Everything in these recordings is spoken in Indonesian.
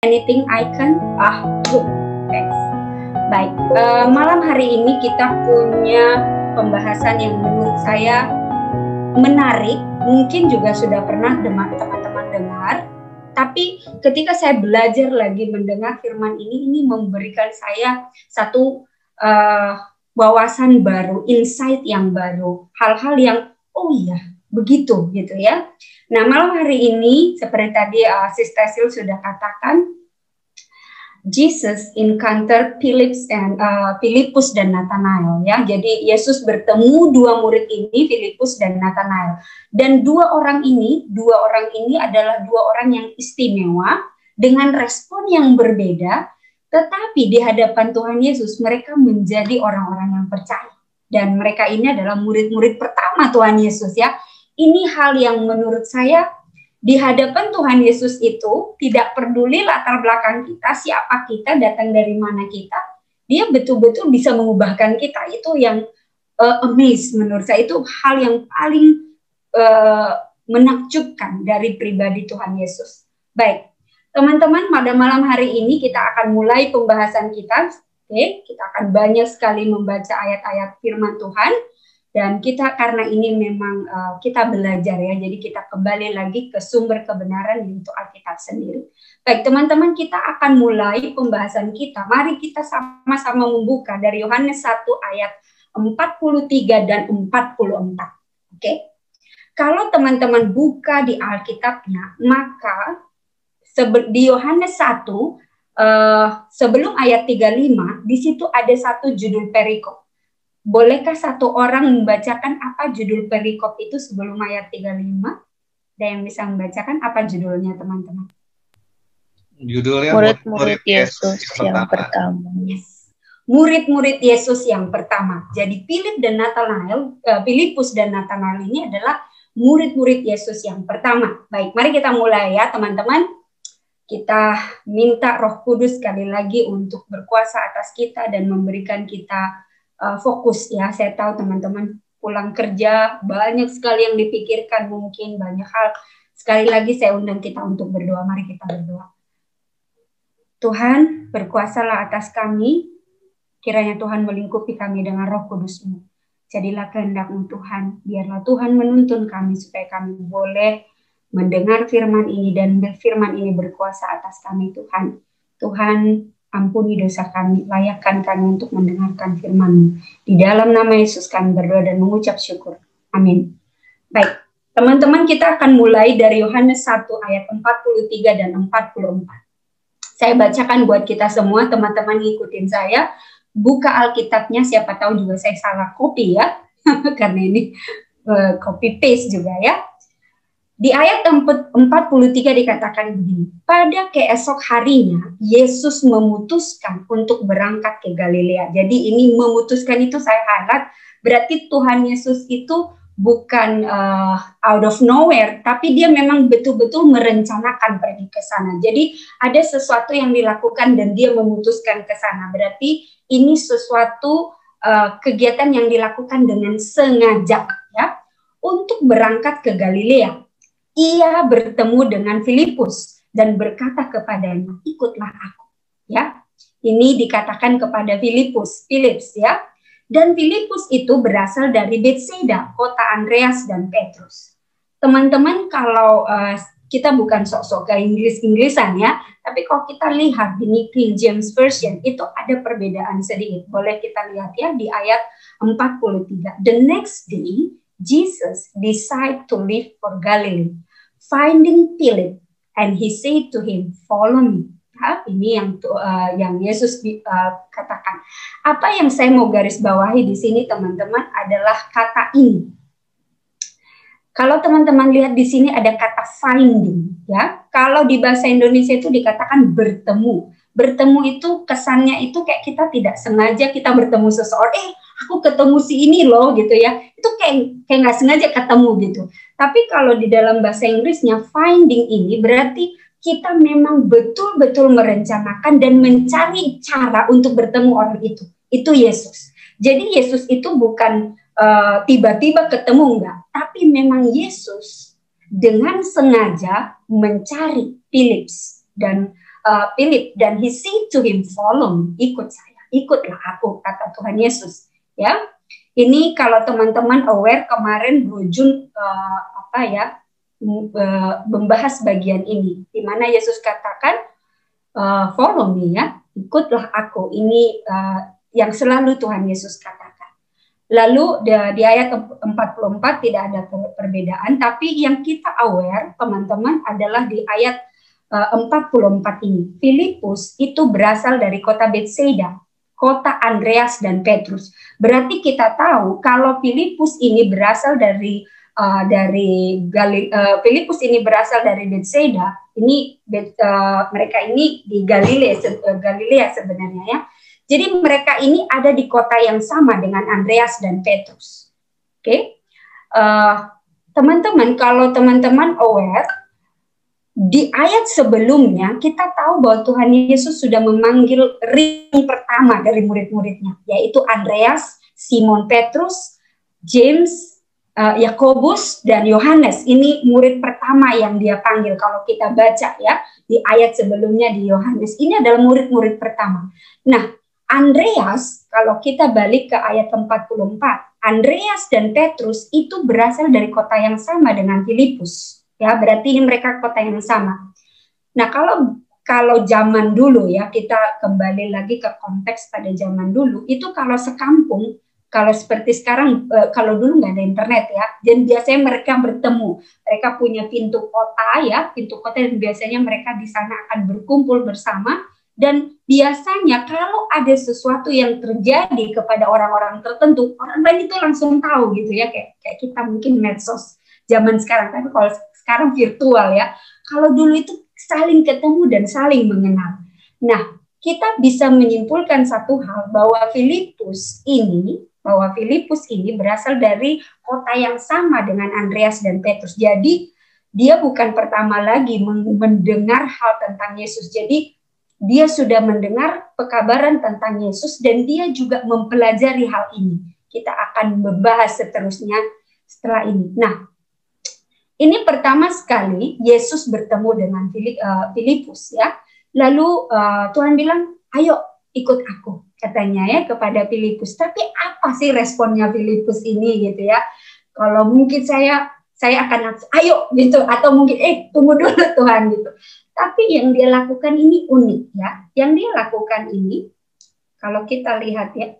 Anything I can? Good. Thanks. Baik, malam hari ini kita punya pembahasan yang menurut saya menarik. Mungkin juga sudah pernah teman-teman dengar. Tapi ketika saya belajar lagi mendengar firman ini memberikan saya satu wawasan baru, insight yang baru, hal-hal yang oh iya begitu gitu ya. Nah, malam hari ini seperti tadi Sister Sil sudah katakan, Jesus encounter Philippus dan Nathanael ya. Jadi Yesus bertemu dua murid ini, Philippus dan Nathanael. Dan dua orang ini adalah dua orang yang istimewa dengan respon yang berbeda, tetapi di hadapan Tuhan Yesus mereka menjadi orang-orang yang percaya. Dan mereka ini adalah murid-murid pertama Tuhan Yesus ya. Ini hal yang menurut saya di hadapan Tuhan Yesus itu tidak peduli latar belakang kita, siapa kita, datang dari mana kita, dia betul-betul bisa mengubahkan kita. Itu yang amaze menurut saya, itu hal yang paling menakjubkan dari pribadi Tuhan Yesus. Baik, teman-teman, pada malam hari ini kita akan mulai pembahasan kita. Oke, kita akan banyak sekali membaca ayat-ayat firman Tuhan. Dan kita karena ini memang kita belajar ya, jadi kita kembali lagi ke sumber kebenaran yaitu Alkitab sendiri. Baik teman-teman, kita akan mulai pembahasan kita. Mari kita sama-sama membuka dari Yohanes 1 ayat 43 dan 44. Oke. Kalau teman-teman buka di Alkitabnya, maka di Yohanes 1 sebelum ayat 35, di situ ada satu judul perikop. Bolehkah satu orang membacakan apa judul perikop itu sebelum ayat 35? Ada yang bisa membacakan apa judulnya, teman-teman? Judulnya Murid-murid Yesus yang pertama. Yes. Murid-murid Yesus yang pertama. Jadi Philippus dan Nathanael ini adalah murid-murid Yesus yang pertama. Baik, mari kita mulai ya, teman-teman. Kita minta Roh Kudus sekali lagi untuk berkuasa atas kita dan memberikan kita fokus ya. Saya tahu teman-teman pulang kerja banyak sekali yang dipikirkan, mungkin banyak hal. Sekali lagi saya undang kita untuk berdoa. Mari kita berdoa. Tuhan, berkuasalah atas kami. Kiranya Tuhan melingkupi kami dengan Roh Kudus-Mu. Jadilah kehendak-Mu Tuhan. Biarlah Tuhan menuntun kami supaya kami boleh mendengar firman ini dan firman ini berkuasa atas kami Tuhan. Tuhan, ampuni dosa kami, layakkan kami untuk mendengarkan firman-Mu. Di dalam nama Yesus kami berdoa dan mengucap syukur. Amin. Baik, teman-teman, kita akan mulai dari Yohanes 1 ayat 43 dan 44. Saya bacakan buat kita semua, teman-teman ngikutin saya. Buka Alkitabnya, siapa tahu juga saya salah copy ya, karena ini copy paste juga ya. Di ayat 43 dikatakan begini, pada keesok harinya Yesus memutuskan untuk berangkat ke Galilea. Jadi ini memutuskan itu saya highlight, berarti Tuhan Yesus itu bukan out of nowhere, tapi dia memang betul-betul merencanakan pergi ke sana. Jadi ada sesuatu yang dilakukan dan dia memutuskan ke sana. Berarti ini sesuatu kegiatan yang dilakukan dengan sengaja ya, untuk berangkat ke Galilea. Ia bertemu dengan Philippus dan berkata kepadanya, ikutlah aku. Ya, ini dikatakan kepada Philippus ya. Dan Philippus itu berasal dari Bethsaida, kota Andreas dan Petrus. Teman-teman, kalau kita bukan sok-sok ke Inggris-Inggrisan ya, tapi kalau kita lihat di King James Version itu ada perbedaan sedikit. Boleh kita lihat ya di ayat 43. The next day, Jesus decided to leave for Galilee, finding Philip, and he said to him, "Follow me." Ya, ini yang Yesus katakan. Apa yang saya mau garis bawahi di sini, teman-teman, adalah kata ini. Kalau teman-teman lihat di sini ada kata finding, ya. Kalau di bahasa Indonesia itu dikatakan bertemu. Bertemu itu kesannya itu kayak kita tidak sengaja kita bertemu seseorang. Aku ketemu si ini loh gitu ya, itu kayak nggak sengaja ketemu gitu. Tapi kalau di dalam bahasa Inggrisnya finding ini berarti kita memang betul-betul merencanakan dan mencari cara untuk bertemu orang itu Yesus. Jadi Yesus itu bukan tiba-tiba ketemu, enggak, tapi memang Yesus dengan sengaja mencari Philippus dan Philip, dan he said to him, follow me, ikut saya, ikutlah aku, kata Tuhan Yesus. Ya, ini kalau teman-teman aware kemarin Bro Jun membahas bagian ini, di mana Yesus katakan, follow me, ya, ikutlah aku. Ini yang selalu Tuhan Yesus katakan. Lalu di ayat 44 tidak ada perbedaan, tapi yang kita aware teman-teman adalah di ayat 44 ini. Filipus itu berasal dari kota Betsaida, kota Andreas dan Petrus. Berarti kita tahu kalau Filipus ini berasal dari Filipus ini berasal dari Betsaida. Ini mereka ini di Galilea sebenarnya, ya. Jadi mereka ini ada di kota yang sama dengan Andreas dan Petrus. Oke, teman-teman, kalau teman-teman aware, di ayat sebelumnya kita tahu bahwa Tuhan Yesus sudah memanggil ring pertama dari murid-muridnya, yaitu Andreas, Simon Petrus, James, Yakobus, dan Yohanes. Ini murid pertama yang dia panggil. Kalau kita baca, ya, di ayat sebelumnya di Yohanes, ini adalah murid-murid pertama. Nah, Andreas, kalau kita balik ke ayat 44, Andreas dan Petrus itu berasal dari kota yang sama dengan Filipus. Ya, berarti ini mereka kota yang sama. Nah, kalau zaman dulu, ya, kita kembali lagi ke konteks pada zaman dulu, itu kalau sekampung, kalau seperti sekarang, kalau dulu nggak ada internet, ya, dan biasanya mereka bertemu, mereka punya pintu kota, ya, pintu kota, dan biasanya mereka di sana akan berkumpul bersama. Dan biasanya kalau ada sesuatu yang terjadi kepada orang-orang tertentu, orang lain itu langsung tahu gitu, ya, kayak kita mungkin medsos zaman sekarang, tapi kalau sekarang virtual, ya. Kalau dulu itu saling ketemu dan saling mengenal. Nah, kita bisa menyimpulkan satu hal, bahwa Filipus ini berasal dari kota yang sama dengan Andreas dan Petrus. Jadi dia bukan pertama lagi mendengar hal tentang Yesus. Jadi dia sudah mendengar pekabaran tentang Yesus dan dia juga mempelajari hal ini. Kita akan membahas seterusnya setelah ini. Nah, ini pertama sekali Yesus bertemu dengan Filipus, ya. Lalu Tuhan bilang, ayo ikut aku, katanya, ya, kepada Filipus. Tapi apa sih responnya Filipus ini, gitu, ya? Kalau mungkin saya akan ayo gitu, atau mungkin tunggu dulu Tuhan, gitu. Tapi yang dia lakukan ini unik, ya. Yang dia lakukan ini, kalau kita lihat, ya.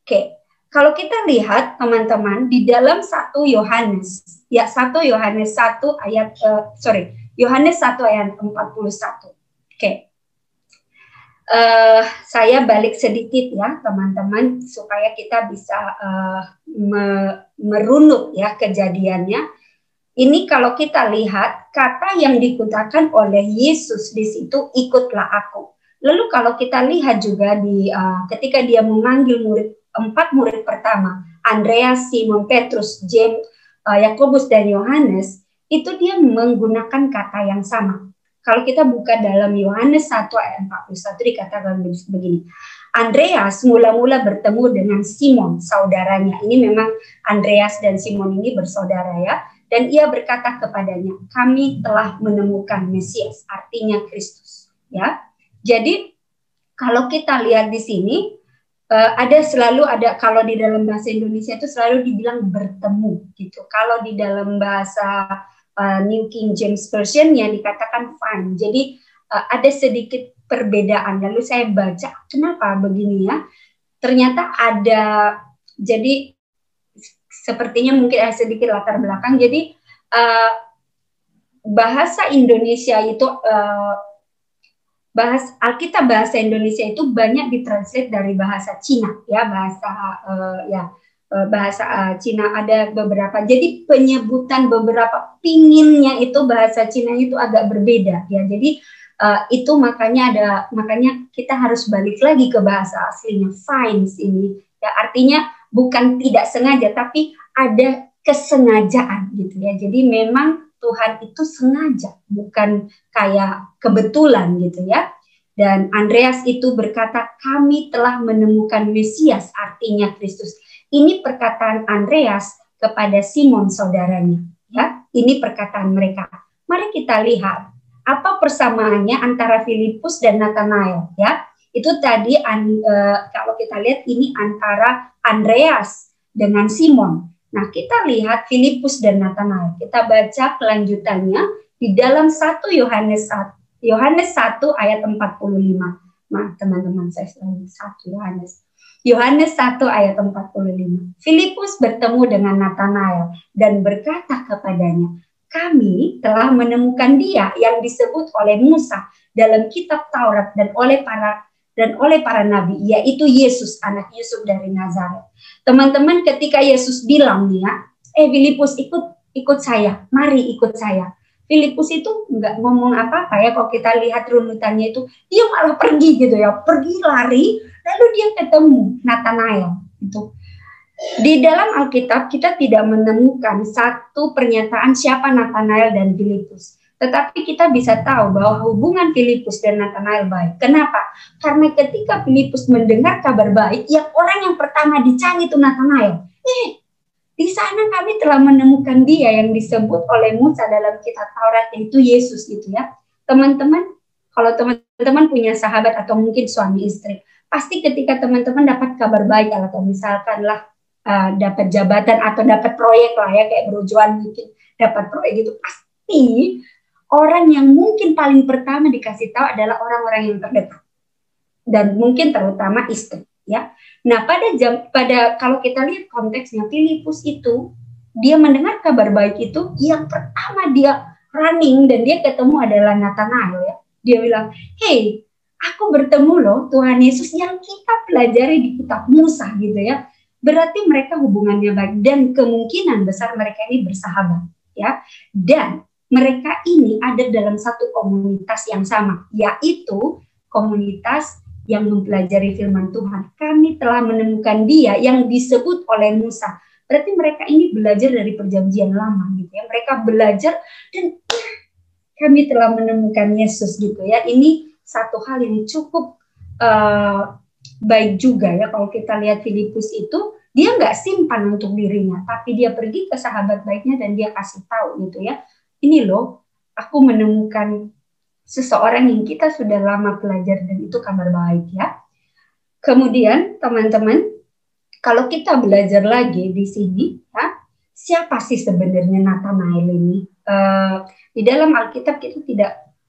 Oke, kalau kita lihat teman-teman di dalam 1 Yohanes, ya, Yohanes 1 ayat Yohanes 1 ayat 41. Oke. Saya balik sedikit, ya, teman-teman, supaya kita bisa merunut, ya, kejadiannya. Ini kalau kita lihat kata yang digunakan oleh Yesus di situ, ikutlah aku. Lalu kalau kita lihat juga ketika dia memanggil 4 murid pertama, Andreas, Simon Petrus, James, Yakobus, dan Yohanes, itu dia menggunakan kata yang sama. Kalau kita buka dalam Yohanes 1 ayat 41 dikatakan begini. Andreas mula-mula bertemu dengan Simon, saudaranya. Ini memang Andreas dan Simon ini bersaudara, ya. Dan ia berkata kepadanya, kami telah menemukan Mesias, artinya Kristus. Ya, jadi kalau kita lihat di sini, selalu ada, kalau di dalam bahasa Indonesia itu selalu dibilang bertemu, gitu. Kalau di dalam bahasa New King James Version-nya dikatakan find. Jadi ada sedikit perbedaan. Lalu saya baca, kenapa begini, ya? Ternyata ada, jadi sepertinya mungkin ada sedikit latar belakang. Jadi bahasa Indonesia itu Alkitab bahasa Indonesia itu banyak ditranslate dari bahasa Cina, ya, bahasa Cina ada beberapa. Jadi penyebutan beberapa pinginnya itu bahasa Cina itu agak berbeda, ya. Jadi itu makanya kita harus balik lagi ke bahasa aslinya, finds ini, ya, artinya bukan tidak sengaja, tapi ada kesengajaan, gitu, ya. Jadi memang Tuhan itu sengaja, bukan kayak kebetulan, gitu, ya. Dan Andreas itu berkata, kami telah menemukan Mesias, artinya Kristus. Ini perkataan Andreas kepada Simon saudaranya, ya. Ini perkataan mereka. Mari kita lihat Apa persamaannya antara Filipus dan Nathanael? Ya, itu tadi kalau kita lihat ini antara Andreas dengan Simon. Nah, kita lihat Filipus dan Nathanael. Kita baca kelanjutannya di dalam 1 Yohanes 1 ayat 45. Nah, teman-teman, saya selalu 1 Yohanes 1 ayat 45. Filipus bertemu dengan Nathanael dan berkata kepadanya, kami telah menemukan dia yang disebut oleh Musa dalam kitab Taurat dan oleh para nabi, yaitu Yesus, anak Yusuf dari Nazaret. Teman-teman, ketika Yesus bilang nih ya, Filipus ikut saya, mari ikut saya. Filipus itu nggak ngomong apa-apa ya, kalau kita lihat runutannya itu, dia malah pergi gitu ya, pergi lari, lalu dia ketemu Nathanael. Itu di dalam Alkitab kita tidak menemukan satu pernyataan siapa Nathanael dan Filipus. Tetapi kita bisa tahu bahwa hubungan Filipus dan Nathanael baik. Kenapa? Karena ketika Filipus mendengar kabar baik, orang yang pertama dicari itu Nathanael. Di sana kami telah menemukan dia yang disebut oleh Musa dalam kitab Taurat, yaitu Yesus gitu ya. Teman-teman, kalau teman-teman punya sahabat atau mungkin suami istri, pasti ketika teman-teman dapat kabar baik atau misalkan lah dapat jabatan atau dapat proyek lah ya, kayak Brojuan mungkin dapat proyek itu, pasti orang yang mungkin paling pertama dikasih tahu adalah orang-orang yang terdekat dan mungkin terutama istri ya. Nah, pada kalau kita lihat konteksnya, Filipus itu dia mendengar kabar baik itu, yang pertama dia running dan dia ketemu adalah Nathanael ya. Dia bilang, hey, aku bertemu loh Tuhan Yesus yang kita pelajari di kitab Musa gitu ya. Berarti mereka hubungannya baik dan kemungkinan besar mereka ini bersahabat ya. Dan mereka ini ada dalam satu komunitas yang sama, yaitu komunitas yang mempelajari firman Tuhan. Kami telah menemukan dia yang disebut oleh Musa. Berarti mereka ini belajar dari perjanjian lama gitu ya. Mereka belajar dan kami telah menemukan Yesus gitu ya. Ini satu hal yang cukup baik juga ya. Kalau kita lihat Filipus itu, dia nggak simpan untuk dirinya, tapi dia pergi ke sahabat baiknya dan dia kasih tahu gitu ya. Ini loh, aku menemukan seseorang yang kita sudah lama belajar dan itu kabar baik ya. Kemudian teman-teman, kalau kita belajar lagi di sini, ya, siapa sih sebenarnya Nathanael ini? Di dalam Alkitab kita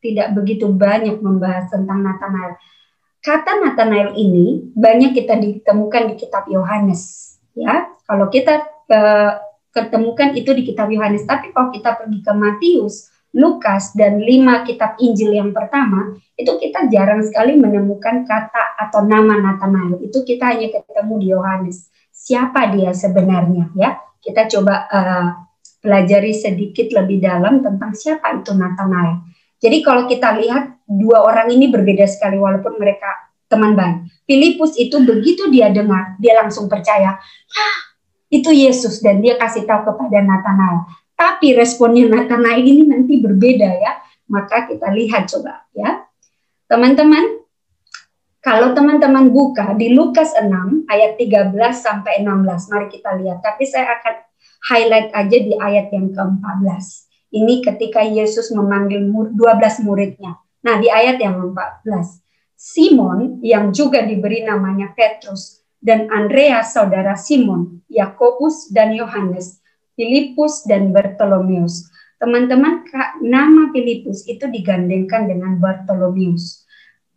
tidak begitu banyak membahas tentang Nathanael. Kata Nathanael ini banyak kita ditemukan di kitab Yohanes, ya. Kalau kita ketemukan itu di kitab Yohanes, tapi kalau kita pergi ke Matius, Lukas, dan 5 kitab Injil yang pertama, itu kita jarang sekali menemukan kata atau nama Nathanael. Itu kita hanya ketemu di Yohanes. Siapa dia sebenarnya ya? Kita coba pelajari sedikit lebih dalam tentang siapa itu Nathanael. Jadi kalau kita lihat dua orang ini berbeda sekali walaupun mereka teman baik. Filipus itu begitu dia dengar, dia langsung percaya, itu Yesus, dan dia kasih tahu kepada Nathanael. Tapi responnya Nathanael ini nanti berbeda ya. Maka kita lihat coba ya. Teman-teman, kalau teman-teman buka di Lukas 6 ayat 13 sampai 16, mari kita lihat. Tapi saya akan highlight aja di ayat yang ke-14. Ini ketika Yesus memanggil 12 muridnya. Nah, di ayat yang ke-14, Simon yang juga diberi namanya Petrus dan Andreas saudara Simon, Yakobus dan Yohanes, Filipus dan Bartolomeus. Teman-teman, nama Filipus itu digandengkan dengan Bartolomeus,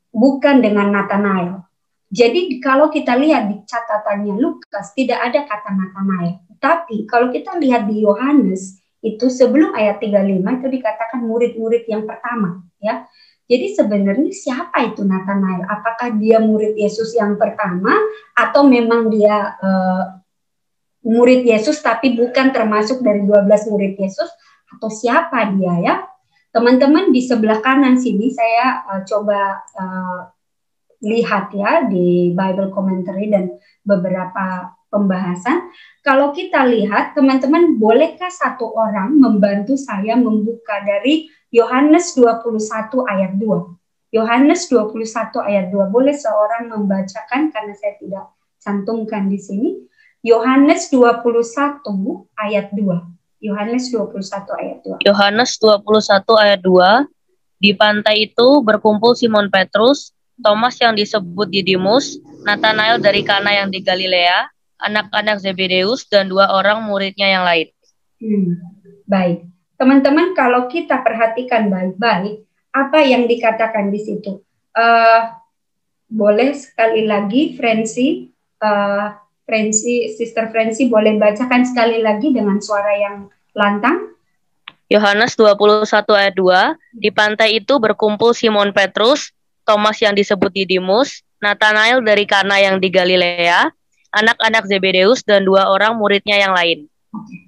bukan dengan Nathanael. Jadi kalau kita lihat di catatannya Lukas, tidak ada kata Nathanael. Tapi kalau kita lihat di Yohanes, itu sebelum ayat 35 itu dikatakan murid-murid yang pertama. Ya. Jadi sebenarnya siapa itu Nathanael? Apakah dia murid Yesus yang pertama atau memang dia murid Yesus tapi bukan termasuk dari 12 murid Yesus, atau siapa dia ya? Teman-teman di sebelah kanan sini saya coba lihat ya di Bible Commentary dan beberapa pembahasan. Kalau kita lihat, teman-teman, bolehkah satu orang membantu saya membuka dari Yohanes 21 ayat 2? Yohanes 21 ayat 2. Boleh seorang membacakan karena saya tidak cantumkan di sini. Yohanes 21 ayat 2. Yohanes 21 ayat 2. Yohanes 21 ayat 2. Di pantai itu berkumpul Simon Petrus, Thomas yang disebut Didimus, Nathanael dari Kana yang di Galilea, anak-anak Zebedeus, dan 2 orang muridnya yang lain. Baik. Teman-teman, kalau kita perhatikan baik-baik, apa yang dikatakan di situ? Boleh sekali lagi, Sister Francie boleh bacakan sekali lagi dengan suara yang lantang? Yohanes 21 ayat 2, di pantai itu berkumpul Simon Petrus, Thomas yang disebut Didimus, Nathanael dari Kana yang di Galilea, anak-anak Zebedeus, dan 2 orang muridnya yang lain.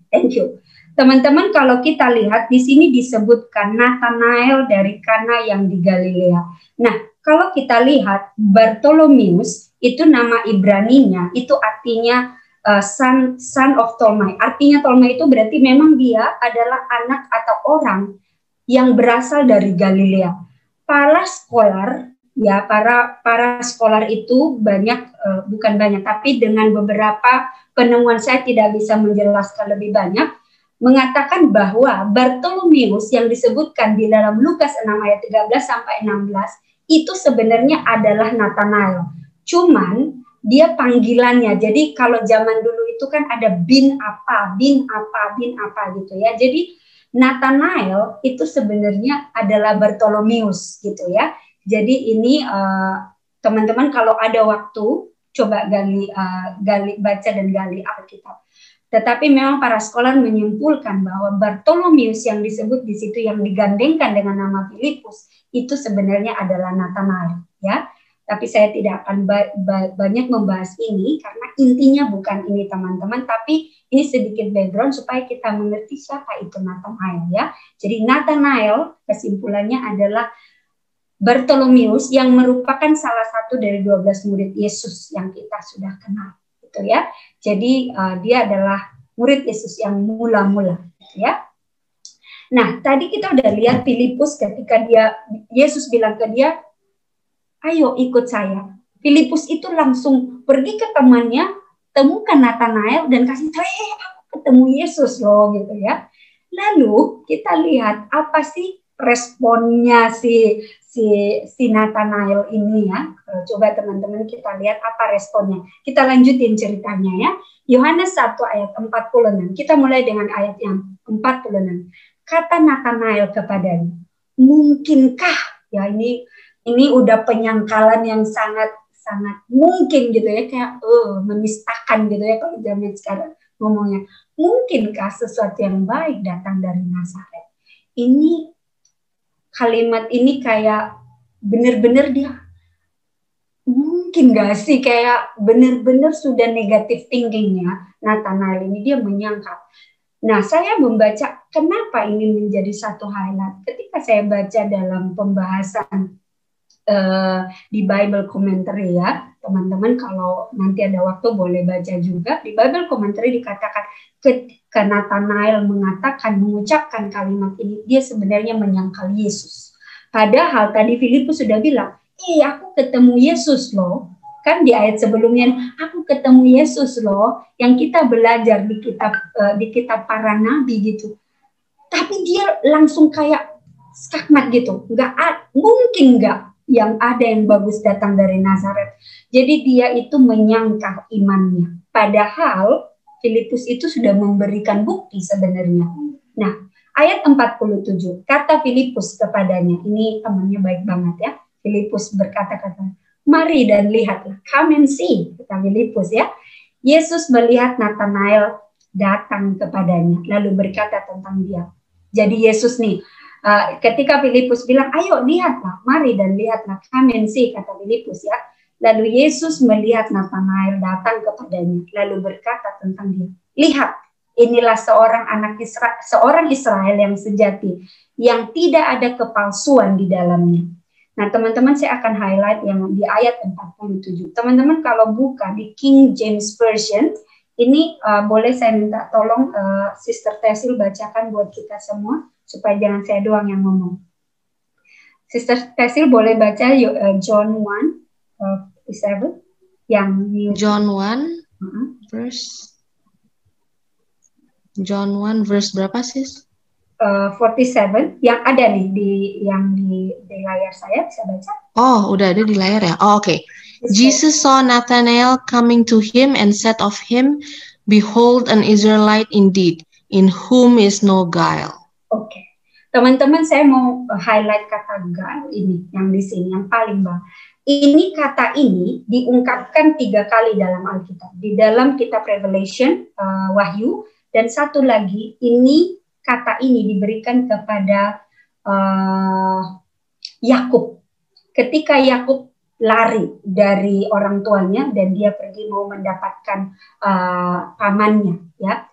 Thank you. Teman-teman, kalau kita lihat di sini disebutkan Nathanael dari Kana yang di Galilea. Nah, kalau kita lihat Bartolomeus itu nama Ibraninya, itu artinya son of Tolmai. Artinya Tolmai itu berarti memang dia adalah anak atau orang yang berasal dari Galilea. Para scholar, ya para scholar itu banyak, bukan banyak, tapi dengan beberapa penemuan saya tidak bisa menjelaskan lebih banyak, mengatakan bahwa Bartolomeus yang disebutkan di dalam Lukas 6 ayat 13 sampai 16 itu sebenarnya adalah Nathanael. Cuman dia panggilannya. Jadi kalau zaman dulu itu kan ada bin apa gitu ya. Jadi Nathanael itu sebenarnya adalah Bartolomeus gitu ya. Jadi ini teman-teman kalau ada waktu coba gali baca dan gali Alkitab. Tetapi memang para scholar menyimpulkan bahwa Bartolomeus yang disebut di situ yang digandengkan dengan nama Filipus itu sebenarnya adalah Nathanael ya. Tapi saya tidak akan banyak membahas ini karena intinya bukan ini teman-teman, tapi ini sedikit background supaya kita mengerti siapa itu Nathanael ya. Jadi Nathanael kesimpulannya adalah Bartolomeus yang merupakan salah satu dari 12 murid Yesus yang kita sudah kenal gitu ya. Jadi dia adalah murid Yesus yang mula-mula gitu ya. Nah, tadi kita udah lihat Filipus ketika Yesus bilang ke dia, ayo ikut saya. Filipus itu langsung pergi ke temannya, temukan Nathanael dan kasih tahu, aku ketemu Yesus loh gitu ya. Lalu kita lihat apa sih responnya si Nathanael ini ya. Coba teman-teman kita lihat apa responnya. Kita lanjutin ceritanya ya. Yohanes 1 ayat 46. Kita mulai dengan ayat yang 46. Kata Nathanael kepadanya, mungkinkah ya ini udah penyangkalan yang sangat mungkin gitu ya, kayak menistakan gitu ya kalau zaman sekarang ngomongnya. Mungkinkah sesuatu yang baik datang dari Nazaret? Ini kalimat ini kayak bener-bener dia mungkin gak sih, kayak bener-bener sudah negatif thinkingnya Nathanael ini, dia menyangka. Nah, saya membaca kenapa ini menjadi satu highlight. Ketika saya baca dalam pembahasan di Bible Commentary ya, teman-teman kalau nanti ada waktu boleh baca juga. Di Bible Commentary dikatakan ketika Nathanael mengucapkan kalimat ini, dia sebenarnya menyangkal Yesus. Padahal tadi Filipus sudah bilang, aku ketemu Yesus loh. Kan di ayat sebelumnya, aku ketemu Yesus loh, yang kita belajar di kitab para nabi gitu. Tapi dia langsung kayak skakmat gitu, mungkin nggak yang ada yang bagus datang dari Nazaret. Jadi dia itu menyangkal imannya. Padahal Filipus itu sudah memberikan bukti sebenarnya. Nah, ayat 47, kata Filipus kepadanya, ini temannya baik banget ya. Filipus berkata-kata, mari dan lihatlah, come and see, kata Filipus ya. Yesus melihat Nathanael datang kepadanya, lalu berkata tentang dia. Jadi Yesus nih, ketika Filipus bilang, ayo lihatlah, mari dan lihatlah, come and see, kata Filipus ya. Lalu Yesus melihat Nathanael datang kepadanya, lalu berkata tentang dia, lihat, inilah seorang Israel yang sejati, yang tidak ada kepalsuan di dalamnya. Nah, teman-teman, saya akan highlight yang di ayat 47. Teman-teman kalau buka di King James Version, ini boleh saya minta tolong Sister Tesil bacakan buat kita semua, supaya jangan saya doang yang ngomong. Sister Tesil boleh baca John 1:7 yang New John 1 verse John 1 verse berapa sis? 47 yang ada nih di layar saya, bisa baca? Oh, udah ada di layar ya? Oh, oke. Jesus saw Nathanael coming to him and said of him, "Behold, an Israelite indeed, in whom is no guile." Oke. Teman-teman, saya mau highlight kata guile ini, yang di sini, yang paling bawah. Ini kata ini diungkapkan 3 kali dalam Alkitab. Di dalam kitab Revelation, Wahyu, dan satu lagi, kata ini diberikan kepada Yakub. Ketika Yakub lari dari orang tuanya dan dia pergi mau mendapatkan pamannya, ya.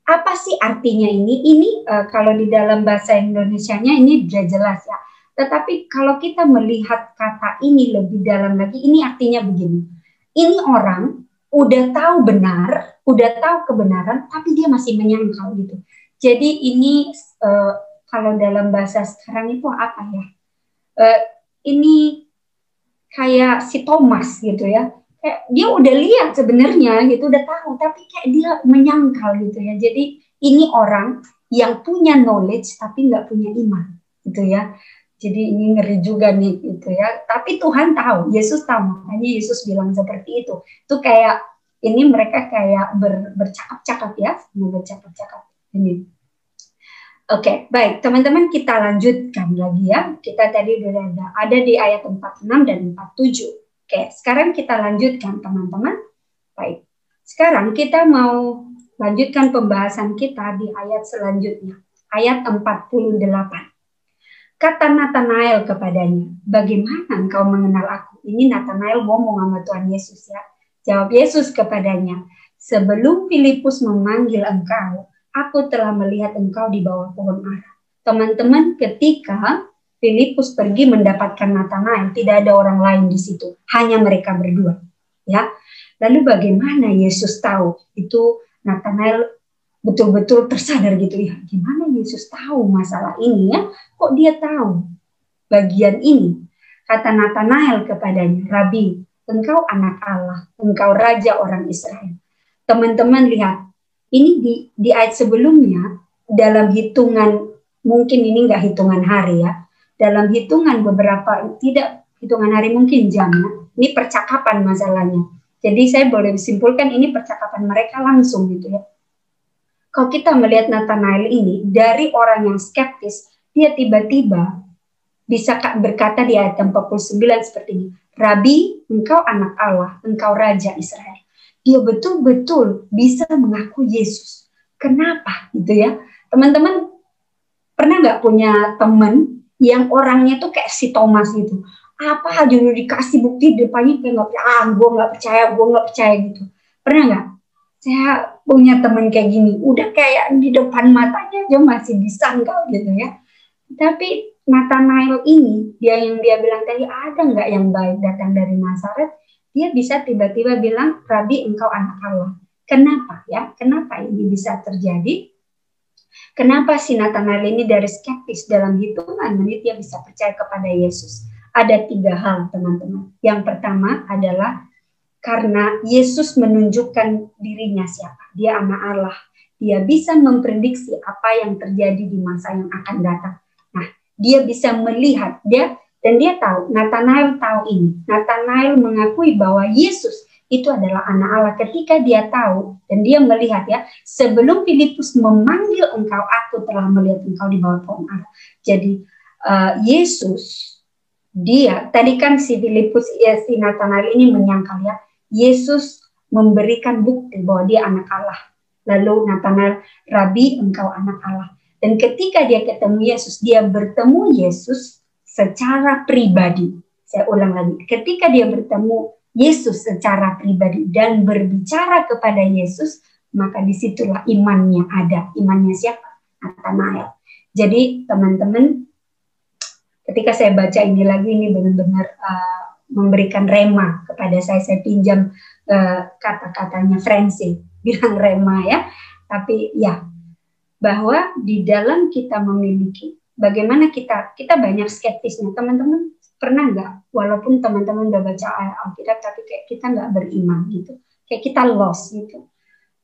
Apa sih artinya ini? Ini kalau di dalam bahasa Indonesianya ini sudah jelas ya. Tetapi kalau kita melihat kata ini lebih dalam lagi, ini artinya begini. Ini orang udah tahu benar, udah tahu kebenaran, tapi dia masih menyangkal gitu. Jadi ini kalau dalam bahasa sekarang itu apa ya? Ini kayak si Thomas gitu ya. Kayak dia udah lihat sebenarnya gitu, udah tahu, tapi kayak dia menyangkal gitu ya. Jadi ini orang yang punya knowledge tapi nggak punya iman gitu ya. Jadi ini ngeri juga nih gitu ya. Tapi Tuhan tahu, Yesus tahu, makanya Yesus bilang seperti itu. Itu kayak ini mereka kayak bercakap-cakap ya, bercakap-cakap ini. Oke, baik teman-teman, kita lanjutkan lagi ya. Kita tadi udah ada di ayat 46 dan 47. Oke, sekarang kita lanjutkan teman-teman. Baik, sekarang kita mau lanjutkan pembahasan kita di ayat selanjutnya. Ayat 48. Kata Nathanael kepadanya, "Bagaimana engkau mengenal aku?" Ini Nathanael ngomong sama Tuhan Yesus ya. Jawab Yesus kepadanya, "Sebelum Filipus memanggil engkau, aku telah melihat engkau di bawah pohon ara." Teman-teman, ketika Filipus pergi mendapatkan Nathanael, tidak ada orang lain di situ, hanya mereka berdua. Ya, lalu bagaimana Yesus tahu itu Nathanael betul-betul tersadar gitu ya? Gimana Yesus tahu masalah ini ya? Kok dia tahu bagian ini? Kata Nathanael kepadanya, "Rabi, engkau anak Allah, engkau raja orang Israel." Teman-teman lihat, ini di ayat sebelumnya dalam hitungan, mungkin ini nggak hitungan hari ya. Dalam hitungan beberapa, tidak hitungan hari mungkin jamnya, ini percakapan masalahnya. Jadi saya boleh simpulkan ini percakapan mereka langsung gitu ya. Kalau kita melihat Nathanael ini, dari orang yang skeptis, dia tiba-tiba bisa berkata di ayat 49 seperti ini, "Rabi, engkau anak Allah, engkau raja Israel." Dia betul-betul bisa mengaku Yesus. Kenapa gitu ya? Teman-teman pernah nggak punya teman yang orangnya tuh kayak si Thomas gitu, apa aja udah dikasih bukti depannya kayak gue nggak percaya gitu. Pernah nggak? Saya punya teman kayak gini, udah kayak di depan matanya aja masih disangkal gitu ya. Tapi Nathanael ini, dia bilang tadi, ada nggak yang baik datang dari Nazaret? Dia bisa tiba-tiba bilang, "Rabi, engkau anak Allah." Kenapa ya? Kenapa ini bisa terjadi? Kenapa si Nathanael ini dari skeptis dalam hitungan menit dia bisa percaya kepada Yesus? Ada 3 hal teman-teman. Yang pertama adalah karena Yesus menunjukkan dirinya siapa. Dia anak Allah. Dia bisa memprediksi apa yang terjadi di masa yang akan datang. Nah, dia bisa melihat dan dia tahu, Nathanael tahu ini. Nathanael mengakui bahwa Yesus itu adalah anak Allah. Ketika dia tahu dan dia melihat ya, sebelum Filipus memanggil engkau, aku telah melihat engkau di bawah pohon ara. Jadi Yesus, dia tadi kan si Filipus si Nathanael ini menyangkal ya, Yesus memberikan bukti bahwa dia anak Allah. Lalu Nathanael, "Rabi, engkau anak Allah." Dan ketika dia ketemu Yesus, dia bertemu Yesus secara pribadi. Saya ulang lagi, ketika dia bertemu Yesus secara pribadi dan berbicara kepada Yesus, maka disitulah imannya ada. Imannya siapa? Nathanael. Jadi teman-teman, ketika saya baca ini lagi, ini benar-benar memberikan rema kepada saya pinjam kata-katanya Francis, bilang rema ya. Tapi ya, bahwa di dalam kita memiliki, bagaimana kita banyak skeptisnya. Teman-teman pernah nggak, walaupun teman-teman udah baca Alkitab, tapi kayak kita nggak beriman gitu, kayak kita lost gitu.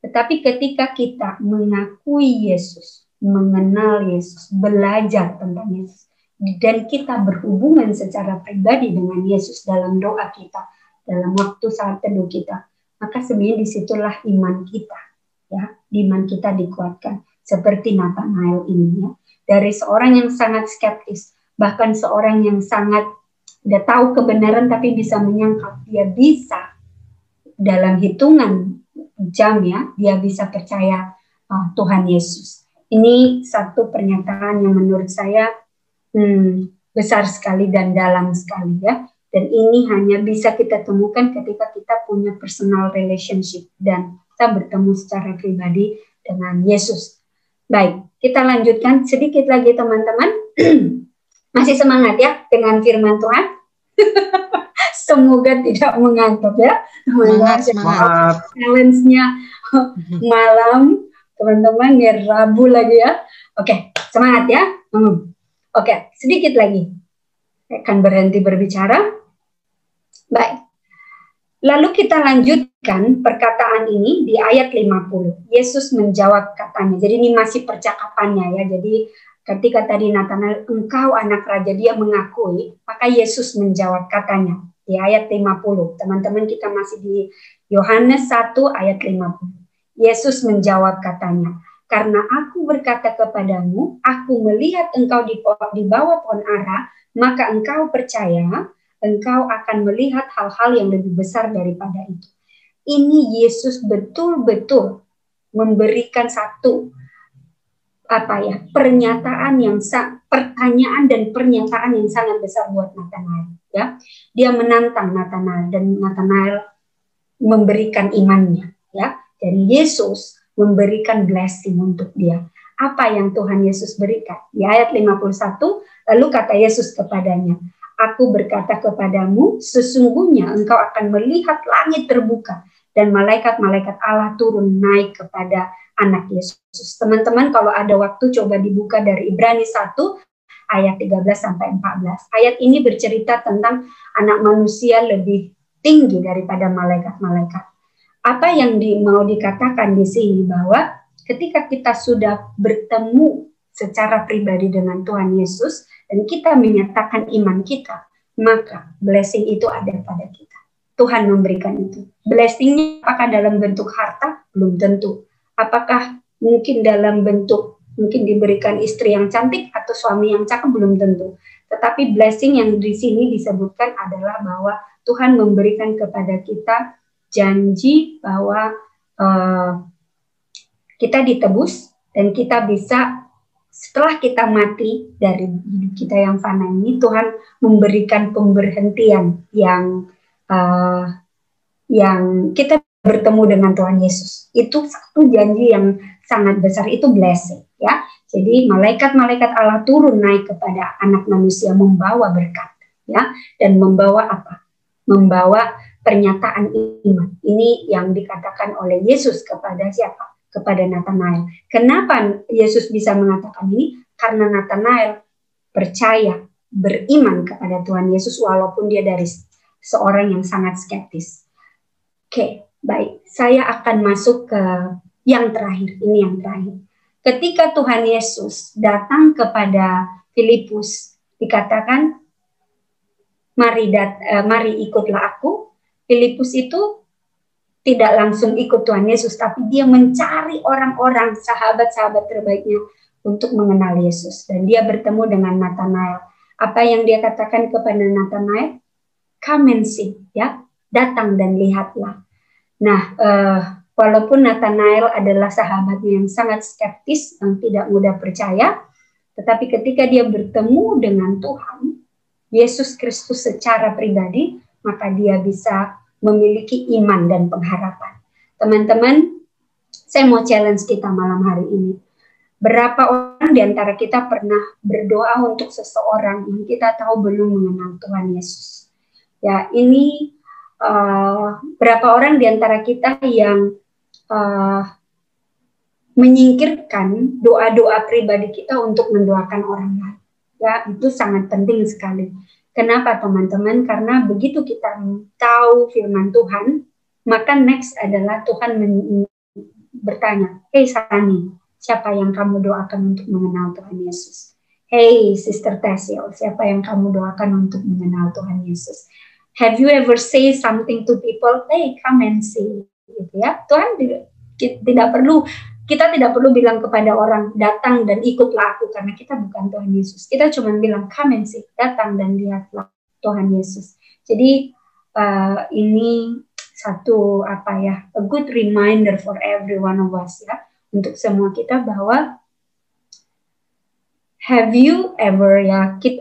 Tetapi ketika kita mengakui Yesus, mengenal Yesus, belajar tentang Yesus, dan kita berhubungan secara pribadi dengan Yesus dalam doa kita, dalam waktu saat teduh kita, maka sebenarnya disitulah iman kita, ya, iman kita dikuatkan seperti Nathanael ini, ya, dari seorang yang sangat skeptis, bahkan seorang yang sangat udah tahu kebenaran tapi bisa menyangkal, dia bisa dalam hitungan jam, ya, dia bisa percaya Tuhan Yesus. Ini satu pernyataan yang menurut saya besar sekali dan dalam sekali, ya. Dan ini hanya bisa kita temukan ketika kita punya personal relationship dan kita bertemu secara pribadi dengan Yesus. Baik, kita lanjutkan sedikit lagi teman-teman. Masih semangat ya dengan firman Tuhan? Semoga tidak mengantuk ya. Semangat. Challenge-nya malam, teman-teman, biar Rabu lagi ya. Oke, semangat ya. Oke, sedikit lagi. Saya akan berhenti berbicara. Baik. Lalu kita lanjutkan perkataan ini di ayat 50. Yesus menjawab katanya. Jadi ini masih percakapannya ya. Jadi ketika tadi Nathanael, engkau anak raja, dia mengakui, maka Yesus menjawab katanya di ayat 50. Teman-teman, kita masih di Yohanes 1 ayat 50. Yesus menjawab katanya, karena aku berkata kepadamu, aku melihat engkau di bawah pohon ara, maka engkau percaya, engkau akan melihat hal-hal yang lebih besar daripada itu. Ini Yesus betul-betul memberikan satu pertanyaan dan pernyataan yang sangat besar buat Nathanael, ya. Dia menantang Nathanael dan Nathanael memberikan imannya, ya. Dan Yesus memberikan blessing untuk dia. Apa yang Tuhan Yesus berikan? Di ayat 51, lalu kata Yesus kepadanya, aku berkata kepadamu, sesungguhnya engkau akan melihat langit terbuka dan malaikat-malaikat Allah turun naik kepada anak Yesus. Teman-teman, kalau ada waktu coba dibuka dari Ibrani 1 ayat 13 sampai 14. Ayat ini bercerita tentang anak manusia lebih tinggi daripada malaikat-malaikat. Apa yang mau dikatakan di sini bahwa ketika kita sudah bertemu secara pribadi dengan Tuhan Yesus dan kita menyatakan iman kita, maka blessing itu ada pada kita. Tuhan memberikan itu. Blessingnya apakah dalam bentuk harta? Belum tentu. Apakah mungkin dalam bentuk mungkin diberikan istri yang cantik atau suami yang cakep? Belum tentu. Tetapi blessing yang di sini disebutkan adalah bahwa Tuhan memberikan kepada kita janji bahwa kita ditebus dan kita bisa, setelah kita mati dari hidup kita yang fana ini, Tuhan memberikan pemberhentian yang kita bertemu dengan Tuhan Yesus. Itu satu janji yang sangat besar, itu blessing, ya. Jadi malaikat-malaikat Allah turun naik kepada anak manusia membawa berkat, ya, dan membawa apa? Membawa pernyataan iman. Ini yang dikatakan oleh Yesus kepada siapa? Kepada Nathanael. Kenapa Yesus bisa mengatakan ini? Karena Nathanael percaya, beriman kepada Tuhan Yesus walaupun dia dari seorang yang sangat skeptis. Oke, baik. Saya akan masuk ke yang terakhir. Ini yang terakhir. Ketika Tuhan Yesus datang kepada Filipus, dikatakan, mari ikutlah aku. Filipus itu tidak langsung ikut Tuhan Yesus, tapi dia mencari orang-orang, sahabat-sahabat terbaiknya untuk mengenal Yesus. Dan dia bertemu dengan Nathanael. Apa yang dia katakan kepada Nathanael? Come and see, ya, datang dan lihatlah. Nah, walaupun Nathanael adalah sahabatnya yang sangat skeptis, yang tidak mudah percaya, tetapi ketika dia bertemu dengan Tuhan Yesus Kristus secara pribadi, maka dia bisa memiliki iman dan pengharapan. Teman-teman, saya mau challenge kita malam hari ini. Berapa orang di antara kita pernah berdoa untuk seseorang yang kita tahu belum mengenal Tuhan Yesus? Ya, ini berapa orang di antara kita yang menyingkirkan doa-doa pribadi kita untuk mendoakan orang lain? Ya, itu sangat penting sekali. Kenapa teman-teman? Karena begitu kita tahu firman Tuhan, maka next adalah Tuhan bertanya, hey Sani, siapa yang kamu doakan untuk mengenal Tuhan Yesus? Hey, Sister Tessil, siapa yang kamu doakan untuk mengenal Tuhan Yesus? Have you ever say something to people? Hey, come and see. Gitu ya. Tuhan kita tidak perlu bilang kepada orang, datang dan ikutlah aku, karena kita bukan Tuhan Yesus. Kita cuma bilang, come and see, datang dan lihatlah Tuhan Yesus. Jadi ini satu a good reminder for every one of us ya, untuk semua kita bahwa have you ever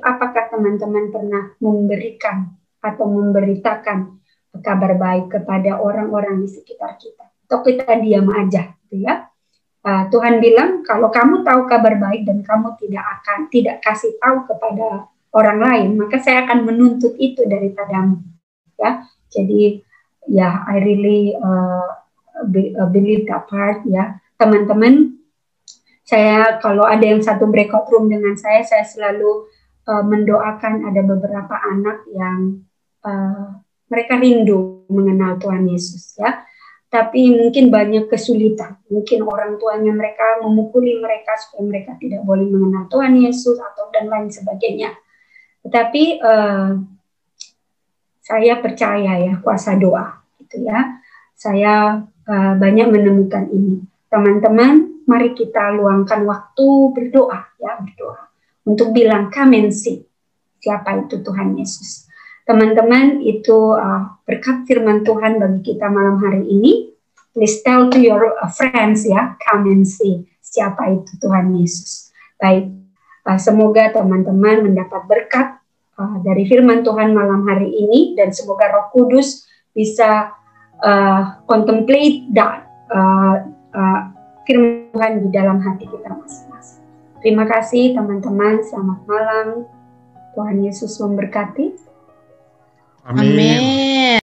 apakah teman-teman pernah memberikan atau memberitakan kabar baik kepada orang-orang di sekitar kita, atau kita diam aja gitu ya? Tuhan bilang kalau kamu tahu kabar baik dan kamu tidak kasih tahu kepada orang lain, maka saya akan menuntut itu daripadamu ya. Jadi I really believe that part ya, teman-teman. Saya kalau ada yang satu breakout room dengan saya selalu mendoakan. Ada beberapa anak yang mereka rindu mengenal Tuhan Yesus ya, tapi mungkin banyak kesulitan. Mungkin orang tuanya mereka memukuli mereka supaya mereka tidak boleh mengenal Tuhan Yesus atau dan lain sebagainya. Tetapi saya percaya ya kuasa doa gitu ya. Saya banyak menemukan ini. Teman-teman, mari kita luangkan waktu berdoa untuk bilang come and see siapa itu Tuhan Yesus. Teman-teman, itu berkat firman Tuhan bagi kita malam hari ini. Please tell to your friends ya, come and see siapa itu Tuhan Yesus. Baik, semoga teman-teman mendapat berkat dari firman Tuhan malam hari ini, dan semoga Roh Kudus bisa contemplate firman Tuhan di dalam hati kita masing-masing. Terima kasih teman-teman, selamat malam. Tuhan Yesus memberkati. Amin.